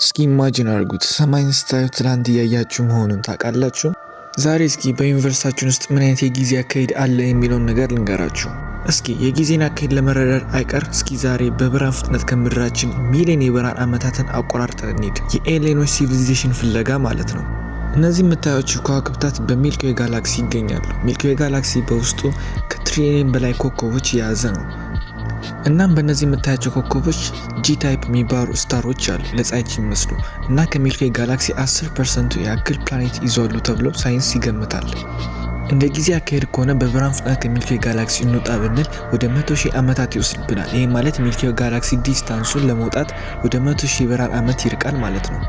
እስኪ ኢማጂን አድርጉት ሰማይን ስታዩ ትላንት እያያችሁ መሆኑን ታውቃላችሁ። ዛሬ እስኪ በዩኒቨርሲቲያችን ውስጥ ምን አይነት የጊዜ አካሄድ አለ የሚለውን ነገር ልንገራችሁ። እስኪ የጊዜን አካሄድ ለመረዳት አይቀር እስኪ ዛሬ በብርሃን ፍጥነት ከምድራችን ሚሊዮን የብርሃን ዓመታትን አቆራርጠን እንሂድ። የኤሊየኖች ሲቪሊዜሽን ፍለጋ ማለት ነው። እነዚህ የምታዩቸው ከዋክብታት በሚልኪዌይ ጋላክሲ ይገኛሉ። ሚልኪዌይ ጋላክሲ በውስጡ ከትሪሊየን በላይ ኮከቦች የያዘ ነው። እናም በእነዚህ የምታያቸው ኮከቦች ጂ ታይፕ የሚባሉ ስታሮች አሉ ለፀሐያችን የሚመስሉ እና ከሚልኪዌይ ጋላክሲ 10% ያክል ፕላኔት ይዟሉ ተብሎ ሳይንስ ይገምታል። እንደ ጊዜ አካሄድ ከሆነ በብርሃን ፍጥነት ከሚልኪዌይ ጋላክሲ እንውጣ ብንል ወደ 100,000 ዓመታት ይወስድብናል። ይህ ማለት ሚልኪዌይ ጋላክሲ ዲስታንሱን ለመውጣት ወደ 100,000 ብርሃን ዓመት ይርቃል ማለት ነው።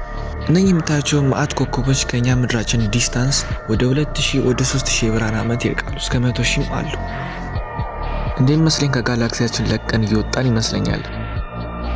እነኚህ የምታያቸው መዓት ኮከቦች ከኛ ምድራችን ዲስታንስ ወደ 2,000 ወደ 3,000 ብርሃን ዓመት ይርቃሉ። እስከ 100,000 አሉ። እንደሚመስለኝ ከጋላክሲያችን ለቀን እየወጣን ይመስለኛል።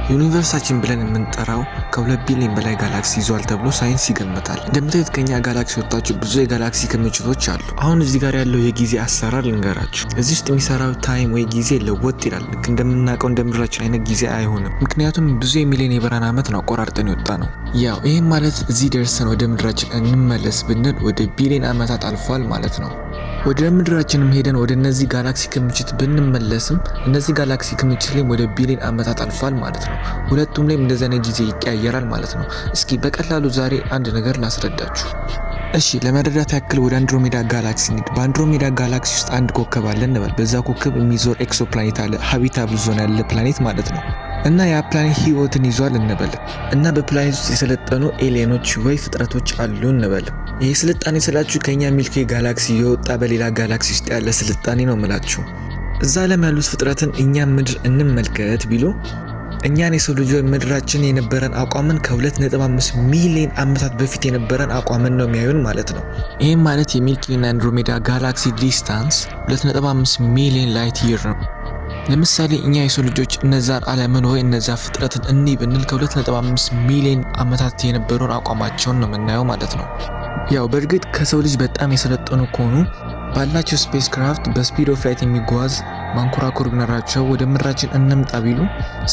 ዩኒቨርሳችን ብለን የምንጠራው ከ2 ቢሊዮን በላይ ጋላክሲ ይዟል ተብሎ ሳይንስ ይገምታል። እንደምታዩት ከኛ ጋላክሲ ወጣችሁ ብዙ የጋላክሲ ክምችቶች አሉ። አሁን እዚህ ጋር ያለው የጊዜ አሰራር ልንገራችሁ። እዚህ ውስጥ የሚሰራው ታይም ወይ ጊዜ ለወጥ ይላል። ልክ እንደምናውቀው እንደ ምድራችን አይነት ጊዜ አይሆንም። ምክንያቱም ብዙ የሚሊዮን የብርሃን ዓመት ነው አቆራርጠን የወጣ ነው። ያው ይህም ማለት እዚህ ደርሰን ወደ ምድራችን እንመለስ ብንል ወደ ቢሊዮን ዓመታት አልፏል ማለት ነው። ወደ ምድራችንም ሄደን ወደ እነዚህ ጋላክሲ ክምችት ብንመለስም እነዚህ ጋላክሲ ክምችት ላይ ወደ ቢሊዮን ዓመታት አልፏል ማለት ነው። ሁለቱም ላይ እንደዚህ አይነት ጊዜ ይቀያየራል ማለት ነው። እስኪ በቀላሉ ዛሬ አንድ ነገር ላስረዳችሁ። እሺ ለመረዳት ያክል ወደ አንድሮሜዳ ጋላክሲ እንሂድ። በአንድሮሜዳ ጋላክሲ ውስጥ አንድ ኮከብ አለ እንበል። በዛ ኮከብ የሚዞር ኤክሶፕላኔት አለ፣ ሃቢታብል ዞን ያለ ፕላኔት ማለት ነው። እና ያ ፕላኔት ህይወትን ይዟል እንበል እና በፕላኔት ውስጥ የሰለጠኑ ኤሊየኖች ወይ ፍጥረቶች አሉ እንበል። ይህ ስልጣኔ ስላችሁ ከኛ ሚልኪዌይ ጋላክሲ የወጣ በሌላ ጋላክሲ ውስጥ ያለ ስልጣኔ ነው ምላችሁ። እዛ ዓለም ያሉት ፍጥረትን እኛ ምድር እንመልከት ቢሉ እኛን የሰው ልጆች ምድራችን የነበረን አቋምን ከ2.5 ሚሊዮን ዓመታት በፊት የነበረን አቋምን ነው የሚያዩን ማለት ነው። ይህም ማለት የሚልኪዌይ እና አንድሮሜዳ ጋላክሲ ዲስታንስ 2.5 ሚሊዮን ላይት ይር ነው። ለምሳሌ እኛ የሰው ልጆች እነዛን ዓለምን ወይ እነዛ ፍጥረትን እንይ ብንል ከ2.5 ሚሊዮን ዓመታት የነበረውን አቋማቸውን ነው የምናየው ማለት ነው። ያው በእርግጥ ከሰው ልጅ በጣም የሰለጠኑ ከሆኑ ባላቸው ስፔስ ክራፍት በስፒድ ኦፍ ላይት የሚጓዝ ማንኮራኩር ቢኖራቸው ወደ ምድራችን እንምጣ ቢሉ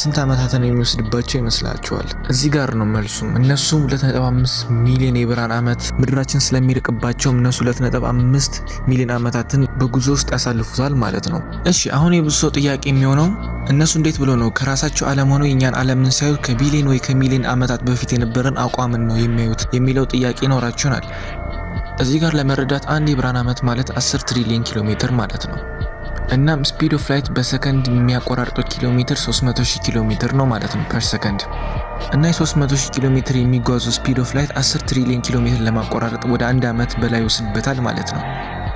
ስንት ዓመታትን የሚወስድባቸው ይመስላችኋል? እዚህ ጋር ነው መልሱም። እነሱም 2.5 ሚሊዮን የብርሃን ዓመት ምድራችን ስለሚርቅባቸው እነሱ 2.5 ሚሊዮን ዓመታትን በጉዞ ውስጥ ያሳልፉታል ማለት ነው። እሺ አሁን የብዙ ሰው ጥያቄ የሚሆነው እነሱ እንዴት ብሎ ነው ከራሳቸው ዓለም ሆነው የኛን ዓለምን ሳይሆን ከቢሊዮን ወይ ከሚሊዮን ዓመታት በፊት የነበረን አቋምን ነው የሚያዩት የሚለው ጥያቄ ይኖራችኋል። እዚህ ጋር ለመረዳት አንድ የብርሃን ዓመት ማለት 10 ትሪሊዮን ኪሎ ሜትር ማለት ነው። እናም ስፒድ ኦፍ ላይት በሰከንድ የሚያቆራርጠው ኪሎ ሜትር 300,000 ኪሎ ሜትር ነው ማለት ነው ፐር ሰከንድ። እና የ300,000 ኪሎ ሜትር የሚጓዘው ስፒድ ኦፍ ላይት 10 ትሪሊዮን ኪሎ ሜትር ለማቆራረጥ ወደ 1 ዓመት በላይ ይወስድበታል ማለት ነው።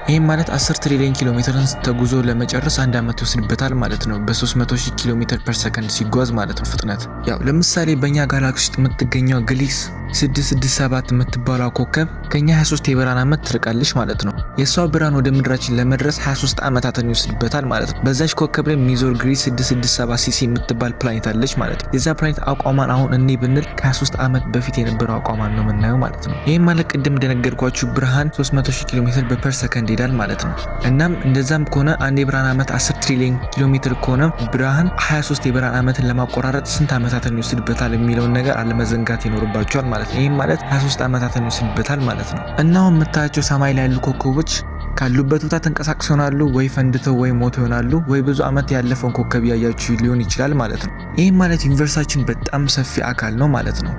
ይህም ማለት 10 ትሪሊዮን ኪሎ ሜትርን ተጉዞ ለመጨረስ 1 ዓመት ይወስድበታል ማለት ነው። በ300,000 ኪሎ ሜትር ፐር ሰከንድ ሲጓዝ ማለት ነው ፍጥነት። ያው ለምሳሌ በእኛ ጋላክሲ ውስጥ የምትገኘው ግሊስ 667 የምትባለው ኮከብ ከኛ 23 የብርሃን ዓመት ትርቃለች ማለት ነው። የሷ ብርሃን ወደ ምድራችን ለመድረስ 23 ዓመታትን ይወስድበታል ማለት ነው። በዛች ኮከብ ላይ ሚዞር ግሪስ 667 ሲሲ የምትባል ፕላኔት አለች ማለት ነው። የዛ ፕላኔት አቋሟን አሁን እኔ ብንል ከ23 ዓመት በፊት የነበረው አቋሟን ነው የምናየው ማለት ነው። ይህም ማለት ቅድም እንደነገርኳችሁ ብርሃን 300,000 ኪሎ ሜትር በፐር ሰከንድ ይሄዳል ማለት ነው። እናም እንደዛም ከሆነ አንድ የብርሃን ዓመት 10 ትሪሊዮን ኪሎ ሜትር ከሆነ ብርሃን 23 የብርሃን ዓመትን ለማቆራረጥ ስንት ዓመታትን ይወስድበታል የሚለውን ነገር አለመዘንጋት ይኖርባቸዋል ማለት ነው። ይህም ማለት 23 ዓመታትን ይወስድበታል ማለት ነው። እና አሁን የምታያቸው ሰማይ ላይ ያሉ ኮከቦች ካሉበት ቦታ ተንቀሳቅሰው ይሆናሉ ወይ ፈንድተው ወይ ሞተው ይሆናሉ ወይ ብዙ ዓመት ያለፈውን ኮከብ ያያችሁ ሊሆን ይችላል ማለት ነው። ይህም ማለት ዩኒቨርሳችን በጣም ሰፊ አካል ነው ማለት ነው።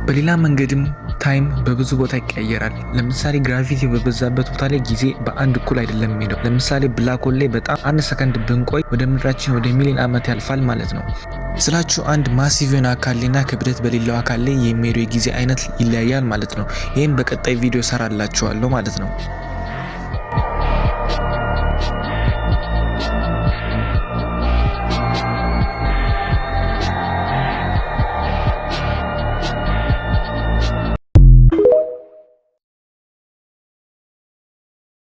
በሌላ መንገድም ታይም በብዙ ቦታ ይቀየራል። ለምሳሌ ግራቪቲ በበዛበት ቦታ ላይ ጊዜ በአንድ እኩል አይደለም የሚሄደው። ለምሳሌ ብላክ ሆል ላይ በጣም 1 ሰከንድ ብንቆይ ወደ ምድራችን ወደ ሚሊዮን ዓመት ያልፋል ማለት ነው። ስላችሁ አንድ ማሲቭ የሆነ አካል ላይና ክብደት በሌለው አካል ላይ የሚሄደው የጊዜ አይነት ይለያያል ማለት ነው። ይህም በቀጣይ ቪዲዮ ሰራላችኋለሁ ማለት ነው።